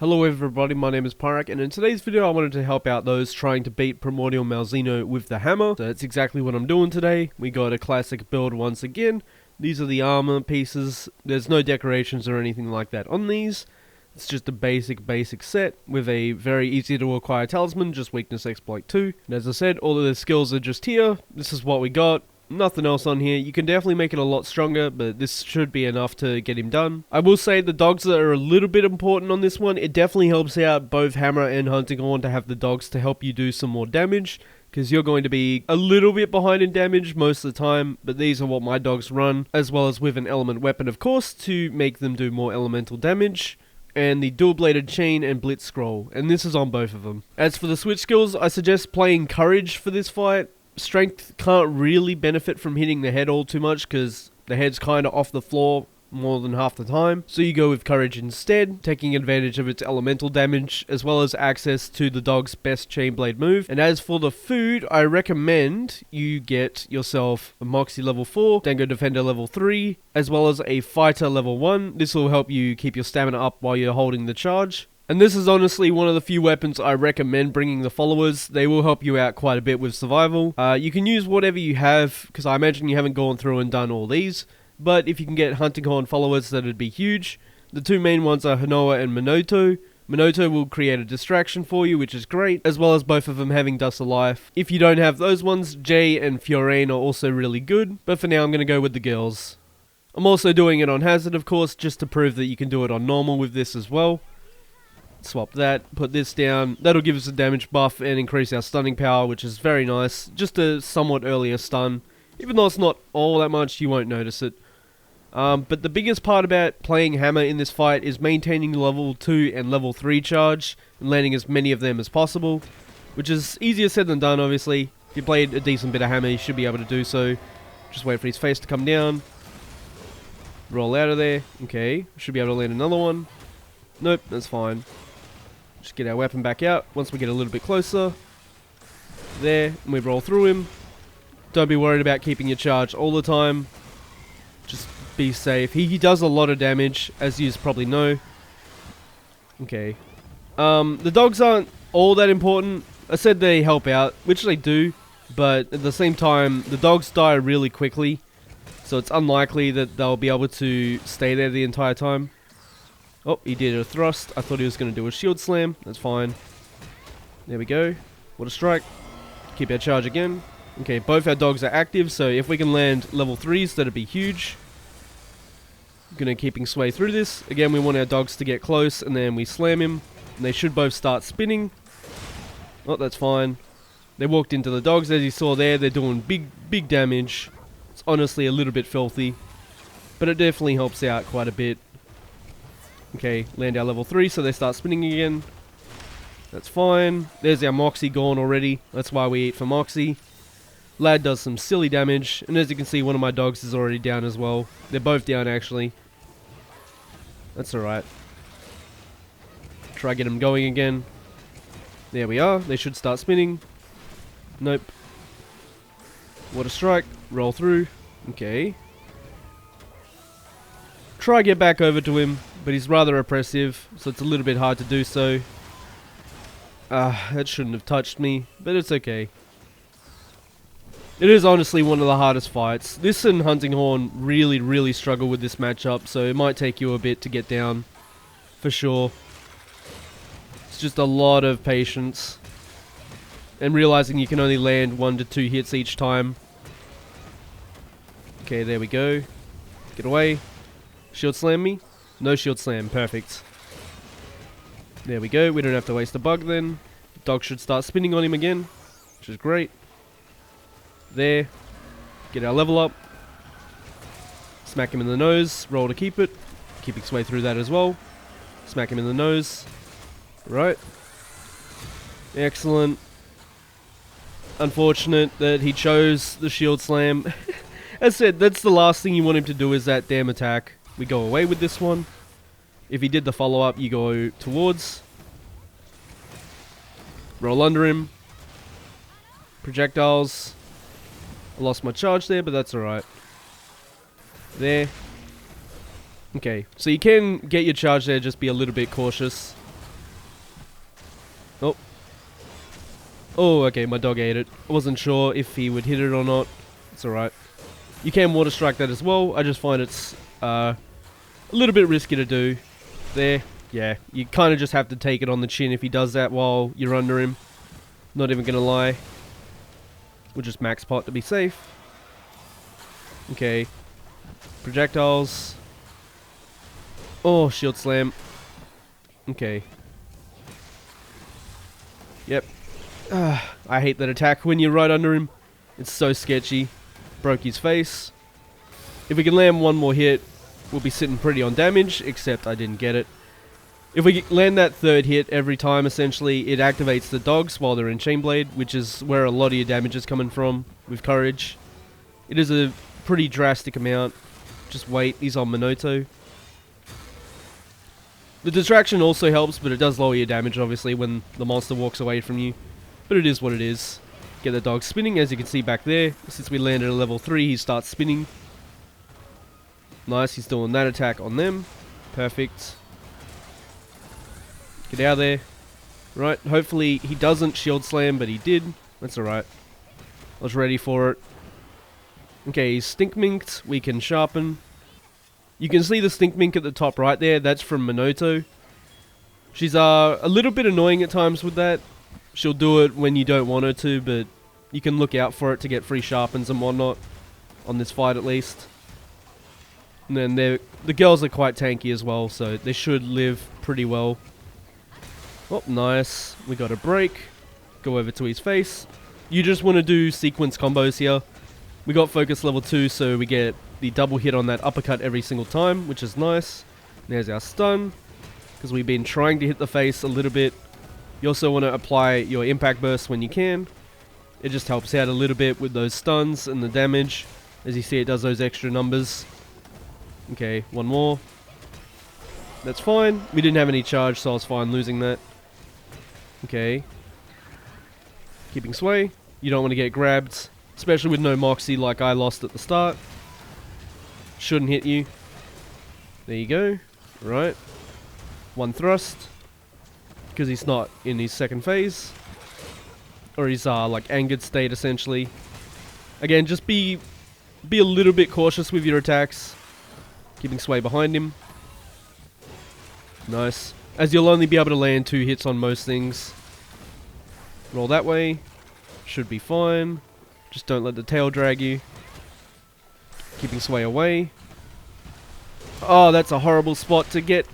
Hello everybody, my name is Pyrac, and in today's video I wanted to help out those trying to beat Primordial malzeno with the hammer. So that's exactly what I'm doing today. We got a classic build once again. These are the armor pieces. There's no decorations or anything like that on these. It's just a basic set with a very easy to acquire talisman, just weakness exploit 2. And as I said, all of the skills are just here. This is what we got. Nothing else on here. You can definitely make it a lot stronger, but this should be enough to get him done. I will say the dogs are a little bit important on this one. It definitely helps out both hammer and hunting horn to have the dogs to help you do some more damage, because you're going to be a little bit behind in damage most of the time, but these are what my dogs run, as well as with an element weapon of course, to make them do more elemental damage. And the dual-bladed chain and blitz scroll, and this is on both of them. As for the switch skills, I suggest playing courage for this fight. Strength can't really benefit from hitting the head all too much because the head's kind of off the floor more than half the time. So you go with courage instead, taking advantage of its elemental damage as well as access to the dog's best chain blade move. And as for the food, I recommend you get yourself a Moxie level 4, Dango Defender level 3, as well as a Fighter level 1. This will help you keep your stamina up while you're holding the charge. And this is honestly one of the few weapons I recommend bringing the followers. They will help you out quite a bit with survival. You can use whatever you have, because I imagine you haven't gone through and done all these. But if you can get hunting horn followers, that would be huge. The two main ones are Hanoa and Minoto. Minoto will create a distraction for you, which is great, as well as both of them having Dust of Life. If you don't have those ones, Jay and Fiorane are also really good, but for now I'm going to go with the girls. I'm also doing it on Hazard, of course, just to prove that you can do it on normal with this as well. Swap that, put this down. That'll give us a damage buff and increase our stunning power, which is very nice. Just a somewhat earlier stun. Even though it's not all that much, you won't notice it. But the biggest part about playing hammer in this fight is maintaining level 2 and level 3 charge and landing as many of them as possible, which is easier said than done, obviously. If you played a decent bit of hammer, you should be able to do so. Just wait for his face to come down. Roll out of there. Okay, should be able to land another one. Nope, that's fine. Just get our weapon back out once we get a little bit closer. There, and we roll through him. Don't be worried about keeping your charge all the time. Just be safe. He does a lot of damage, as you probably know. Okay. The dogs aren't all that important. I said they help out, which they do, but at the same time, the dogs die really quickly, so it's unlikely that they'll be able to stay there the entire time. Oh, he did a thrust. I thought he was going to do a shield slam. That's fine. There we go. What a strike. Keep our charge again. Okay, both our dogs are active, so if we can land level 3s, that'd be huge. Gonna keep him sway through this. Again, we want our dogs to get close, and then we slam him. And they should both start spinning. Oh, that's fine. They walked into the dogs, as you saw there. They're doing big damage. It's honestly a little bit filthy, but it definitely helps out quite a bit. Okay, land our level 3 so they start spinning again. That's fine. There's our Moxie gone already. That's why we eat for Moxie. Lad does some silly damage, and as you can see, one of my dogs is already down as well. They're both down actually. That's alright. Try get them going again. There we are. They should start spinning. Nope. What a strike. Roll through. Okay. Try get back over to him, but he's rather oppressive, so it's a little bit hard to do so. That shouldn't have touched me, but it's okay. It is honestly one of the hardest fights. This and Hunting Horn really struggle with this matchup, so it might take you a bit to get down, for sure. It's just a lot of patience, and realizing you can only land 1 to 2 hits each time. Okay, there we go. Get away. Shield slam me? No shield slam, perfect. There we go, we don't have to waste a bug then. The dog should start spinning on him again, which is great. There. Get our level up. Smack him in the nose, roll to keep it. Keep his way through that as well. Smack him in the nose. Right. Excellent. Unfortunate that he chose the shield slam. As I said, that's the last thing you want him to do is that damn attack. We go away with this one. If he did the follow-up, you go towards. Roll under him. Projectiles. I lost my charge there, but that's alright. There. Okay, so you can get your charge there, just be a little bit cautious. Oh, okay, my dog ate it. I wasn't sure if he would hit it or not. It's alright. You can water strike that as well. I just find it's a little bit risky to do. There. Yeah, you kind of just have to take it on the chin if he does that while you're under him. Not even gonna lie. We'll just max pot to be safe. Okay. Projectiles. Oh, shield slam. Okay. Yep. I hate that attack when you're right under him. It's so sketchy. Broke his face. If we can land one more hit, we'll be sitting pretty on damage, except I didn't get it. If we land that third hit every time, essentially, it activates the dogs while they're in Chainblade, which is where a lot of your damage is coming from with Courage. It is a pretty drastic amount. Just wait, he's on Minoto. The distraction also helps, but it does lower your damage, obviously, when the monster walks away from you. But it is what it is. Get the dog spinning, as you can see back there. Since we landed at level 3, he starts spinning. Nice, he's doing that attack on them. Perfect. Get out of there. Right, hopefully he doesn't shield slam, but he did. That's alright. I was ready for it. Okay, he's stink minked. We can sharpen. You can see the stink mink at the top right there. That's from Minoto. She's a little bit annoying at times with that. She'll do it when you don't want her to, but you can look out for it to get free sharpens and whatnot. On this fight at least. And then the girls are quite tanky as well, so they should live pretty well. Oh, nice. We got a break. Go over to his face. You just want to do sequence combos here. We got focus level 2, so we get the double hit on that uppercut every single time, which is nice. There's our stun, because we've been trying to hit the face a little bit. You also want to apply your impact burst when you can. It just helps out a little bit with those stuns and the damage. As you see, it does those extra numbers. Okay, one more. That's fine. We didn't have any charge, so I was fine losing that. Okay. Keeping sway. You don't want to get grabbed, especially with no moxie like I lost at the start. Shouldn't hit you. There you go. Right. One thrust. Because he's not in his second phase. Or his like angered state essentially. Again, just be a little bit cautious with your attacks. Keeping sway behind him. Nice. As you'll only be able to land 2 hits on most things. Roll that way. Should be fine. Just don't let the tail drag you. Keeping sway away. Oh, that's a horrible spot to get.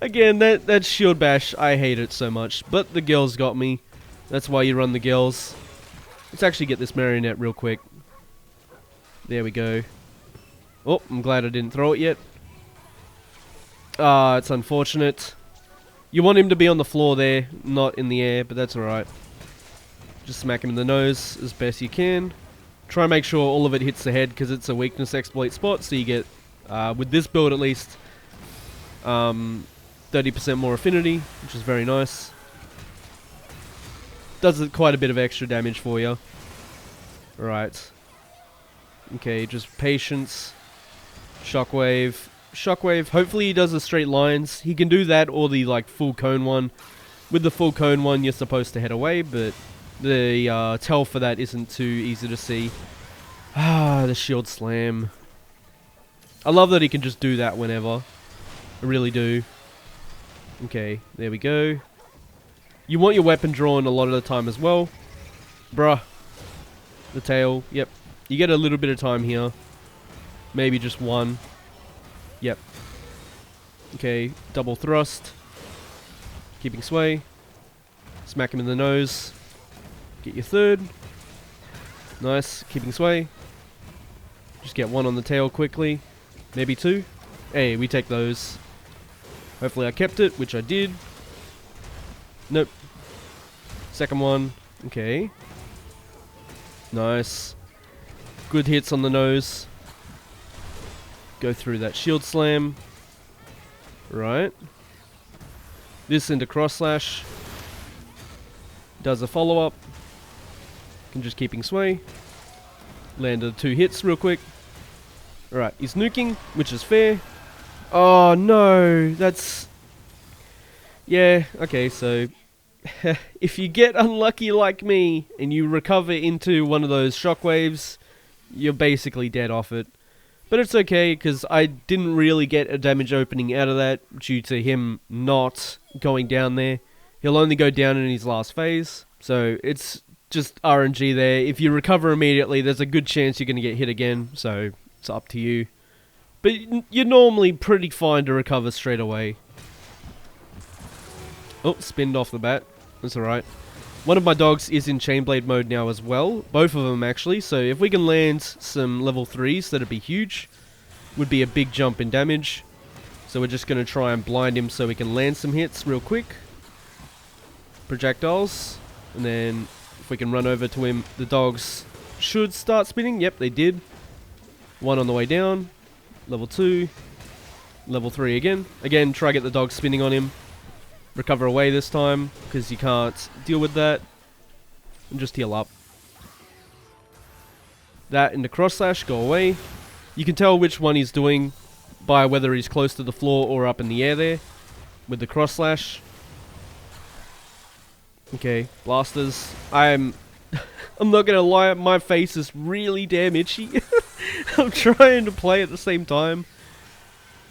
Again, that shield bash, I hate it so much. But the girls got me. That's why you run the girls. Let's actually get this marionette real quick. There we go. Oh, I'm glad I didn't throw it yet. Ah, it's unfortunate. You want him to be on the floor there, not in the air, but that's alright. Just smack him in the nose as best you can. Try and make sure all of it hits the head, because it's a weakness exploit spot, so you get, with this build at least, 30% more affinity, which is very nice. Does quite a bit of extra damage for you. Alright. Okay, just patience. Shockwave. Shockwave, hopefully he does the straight lines. He can do that or the like full cone one. With the full cone one you're supposed to head away, but the tell for that isn't too easy to see. Ah, the shield slam. I love that he can just do that whenever. I really do. Okay, there we go. You want your weapon drawn a lot of the time as well. Bruh. The tail, yep. You get a little bit of time here. Maybe just one. Yep. Okay, double thrust. Keeping sway. Smack him in the nose. Get your third. Nice, keeping sway. Just get one on the tail quickly. Maybe two. Hey, we take those. Hopefully I kept it, which I did. Nope. Second one. Okay. Nice. Good hits on the nose. Go through that shield slam. Right. This into cross slash. Does a follow up. Can just keeping sway. Landed 2 hits real quick. Alright, he's nuking, which is fair. Oh no, that's... Yeah, okay, so if you get unlucky like me and you recover into one of those shockwaves, you're basically dead off it. But it's okay, because I didn't really get a damage opening out of that due to him not going down there. He'll only go down in his last phase, so it's just RNG there. If you recover immediately, there's a good chance you're going to get hit again, so it's up to you. But you're normally pretty fine to recover straight away. Oh, spinned off the bat. That's alright. One of my dogs is in Chainblade mode now as well. Both of them actually. So if we can land some level 3s, that'd be huge. Would be a big jump in damage. So we're just going to try and blind him so we can land some hits real quick. Projectiles. And then if we can run over to him, the dogs should start spinning. Yep, they did. One on the way down. Level 2. Level 3 again. Again, try to get the dog spinning on him. Recover away this time, because you can't deal with that. And just heal up. That and the cross slash, go away. You can tell which one he's doing by whether he's close to the floor or up in the air there. With the cross slash. Okay, blasters. I'm not gonna lie, my face is really damn itchy. I'm trying to play at the same time.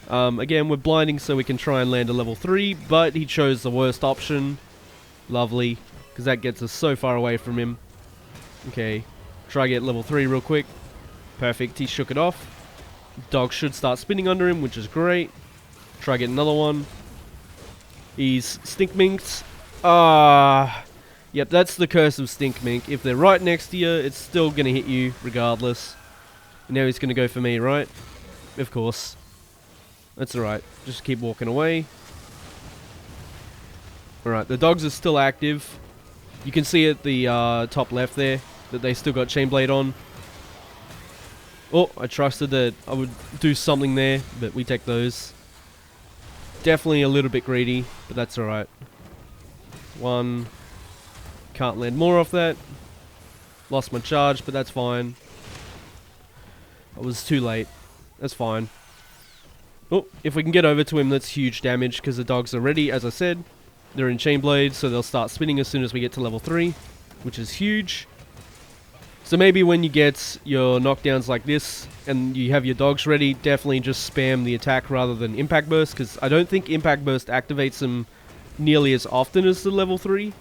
Again, we're blinding so we can try and land a level 3, but he chose the worst option. Lovely, because that gets us so far away from him. Okay, try get level 3 real quick. Perfect, he shook it off. Dog should start spinning under him, which is great. Try get another one. He's stink minked. Yep, that's the curse of stink mink. If they're right next to you, it's still going to hit you regardless. And now he's going to go for me, right? Of course. That's alright, just keep walking away. Alright, the dogs are still active. You can see at the top left there that they still got Chainblade on. Oh, I trusted that I would do something there, but we take those. Definitely a little bit greedy, but that's alright. One. Can't land more off that. Lost my charge, but that's fine. I was too late. That's fine. Oh, if we can get over to him, that's huge damage, because the dogs are ready, as I said. They're in Chainblade, so they'll start spinning as soon as we get to level 3, which is huge. So maybe when you get your knockdowns like this, and you have your dogs ready, definitely just spam the attack rather than Impact Burst, because I don't think Impact Burst activates them nearly as often as the level 3.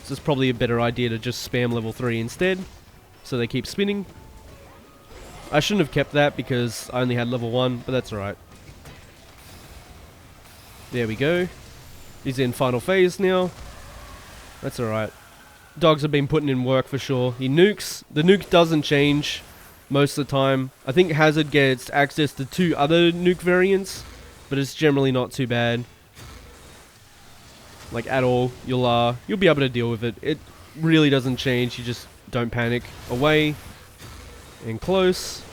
So it's probably a better idea to just spam level 3 instead, so they keep spinning. I shouldn't have kept that, because I only had level 1, but that's alright. There we go. He's in final phase now. That's alright. Dogs have been putting in work for sure. He nukes. The nuke doesn't change most of the time. I think Hazard gets access to 2 other nuke variants, but it's generally not too bad. Like at all. You'll be able to deal with it. It really doesn't change. You just don't panic. Away. And close.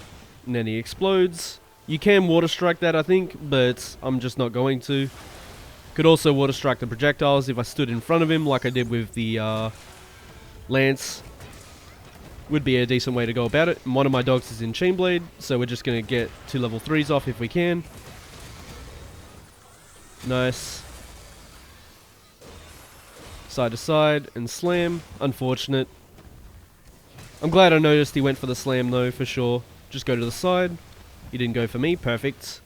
And then he explodes. You can water strike that, I think, but I'm just not going to. Could also water strike the projectiles if I stood in front of him like I did with the lance. Would be a decent way to go about it. And one of my dogs is in Chainblade, so we're just going to get 2 level 3s off if we can. Nice. Side to side and slam. Unfortunate. I'm glad I noticed he went for the slam though, for sure. Just go to the side. He didn't go for me, perfect.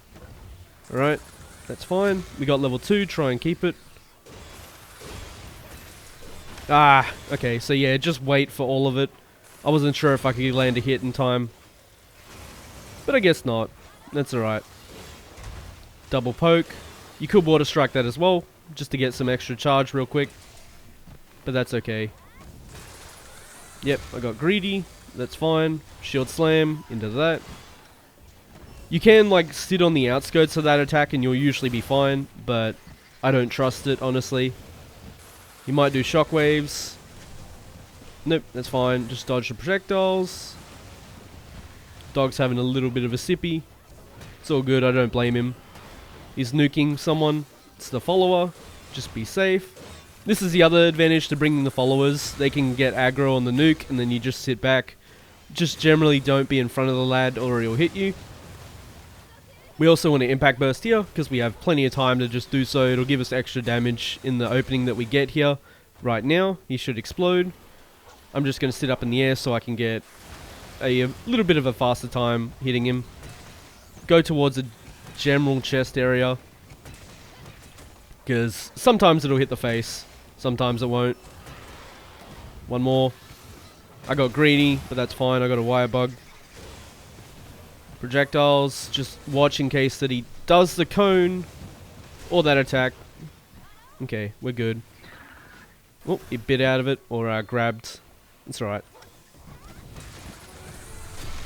Alright, that's fine. We got level 2, try and keep it. Okay, so yeah, just wait for all of it. I wasn't sure if I could land a hit in time. But I guess not. That's alright. Double poke. You could water strike that as well, just to get some extra charge real quick. But that's okay. Yep, I got greedy. That's fine. Shield slam into that. You can, like, sit on the outskirts of that attack and you'll usually be fine, but I don't trust it, honestly. You might do shockwaves. Nope, that's fine. Just dodge the projectiles. Dog's having a little bit of a sippy. It's all good, I don't blame him. He's nuking someone. It's the follower. Just be safe. This is the other advantage to bringing the followers. They can get aggro on the nuke and then you just sit back. Just generally don't be in front of the lad or he'll hit you. We also want to impact burst here, because we have plenty of time to just do so. It'll give us extra damage in the opening that we get here. right now. He should explode. I'm just going to sit up in the air so I can get a little bit of a faster time hitting him. Go towards a general chest area, because sometimes it'll hit the face, sometimes it won't. One more. I got greedy, but that's fine. I got a wire bug. Projectiles, just watch in case that he does the cone or that attack. Okay, we're good. Oh, he bit out of it, or grabbed. It's alright.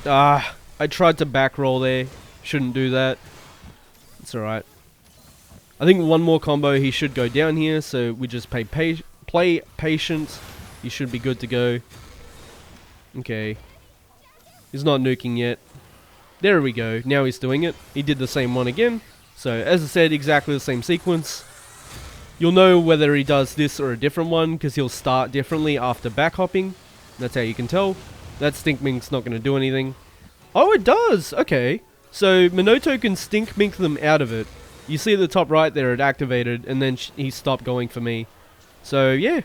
I tried to back roll there. Shouldn't do that. It's alright. I think one more combo he should go down here, so we just play patient. He should be good to go. Okay. He's not nuking yet. There we go. Now he's doing it. He did the same one again. So, as I said, exactly the same sequence. You'll know whether he does this or a different one, because he'll start differently after back hopping. That's how you can tell. That stink mink's not going to do anything. Oh, it does! Okay. So, Minoto can stink mink them out of it. You see at the top right there, it activated, and then he stopped going for me. So, yeah.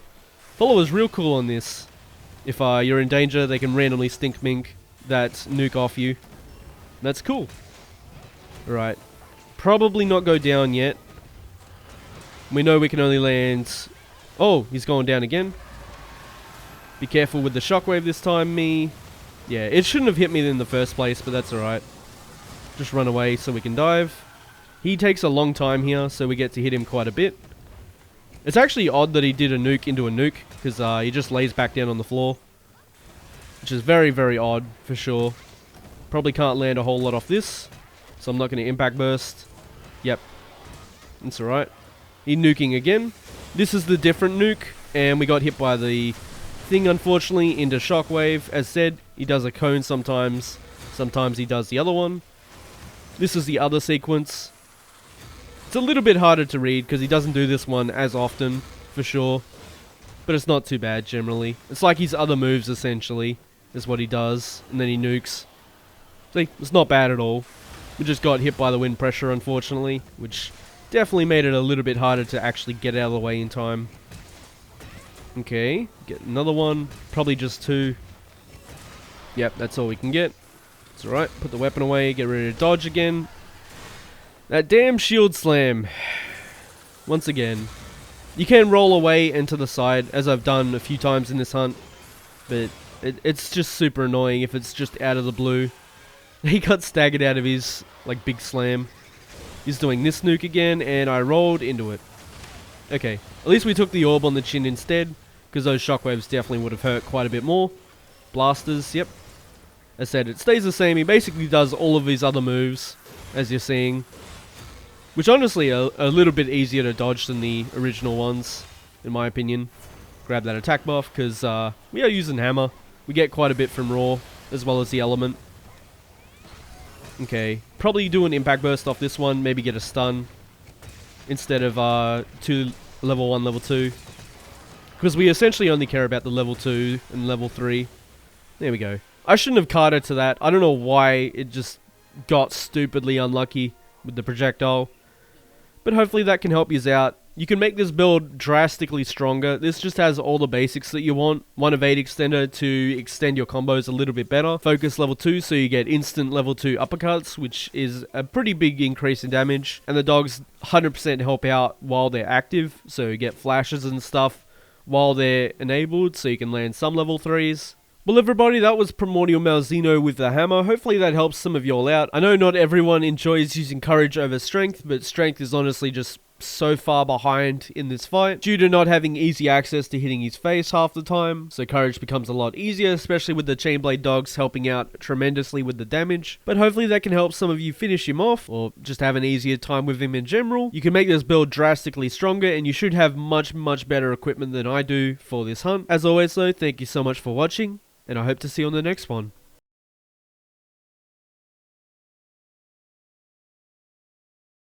Follower's real cool on this. If you're in danger, they can randomly stink mink that nuke off you. That's cool. Alright. Probably not go down yet. We know we can only land... Oh, he's going down again. Be careful with the shockwave this time, me. Yeah, it shouldn't have hit me in the first place, but that's alright. Just run away so we can dive. He takes a long time here, so we get to hit him quite a bit. It's actually odd that he did a nuke into a nuke, because he just lays back down on the floor. Which is very, very odd, for sure. Probably can't land a whole lot off this, so I'm not going to impact burst. Yep. That's alright. He's nuking again. This is the different nuke, and we got hit by the thing, unfortunately, into shockwave. As said, he does a cone sometimes. Sometimes he does the other one. This is the other sequence. It's a little bit harder to read, because he doesn't do this one as often, for sure. But it's not too bad, generally. It's like his other moves, essentially, is what he does, and then he nukes. See, it's not bad at all. We just got hit by the wind pressure, unfortunately, which definitely made it a little bit harder to actually get out of the way in time. Okay, get another one. Probably just two. Yep, that's all we can get. It's alright, put the weapon away, get ready to dodge again. That damn shield slam. Once again. You can roll away and to the side, as I've done a few times in this hunt. But it's just super annoying if it's just out of the blue. He got staggered out of his, like, big slam. He's doing this nuke again, and I rolled into it. Okay, at least we took the orb on the chin instead, because those shockwaves definitely would have hurt quite a bit more. Blasters, yep. As I said, it stays the same. He basically does all of his other moves, as you're seeing. Which honestly are a little bit easier to dodge than the original ones, in my opinion. Grab that attack buff, because we are using hammer. We get quite a bit from raw, as well as the element. Okay, probably do an impact burst off this one, maybe get a stun. Instead of level 1, level 2. Because we essentially only care about the level 2 and level 3. There we go. I shouldn't have carded to that. I don't know why it just got stupidly unlucky with the projectile. But hopefully that can help you out. You can make this build drastically stronger. This just has all the basics that you want. 1 of 8 extender to extend your combos a little bit better. Focus level 2 so you get instant level 2 uppercuts, which is a pretty big increase in damage. And the dogs 100% help out while they're active, so you get flashes and stuff while they're enabled, so you can land some level 3s. Well everybody, that was Primordial Malzeno with the hammer. Hopefully that helps some of y'all out. I know not everyone enjoys using courage over strength, but strength is honestly just so far behind in this fight due to not having easy access to hitting his face half the time, so courage becomes a lot easier, especially with the chainblade dogs helping out tremendously with the damage. But hopefully that can help some of you finish him off, or just have an easier time with him in general. You can make this build drastically stronger, and you should have much better equipment than I do for this hunt. As always though, thank you so much for watching, and I hope to see you on the next one.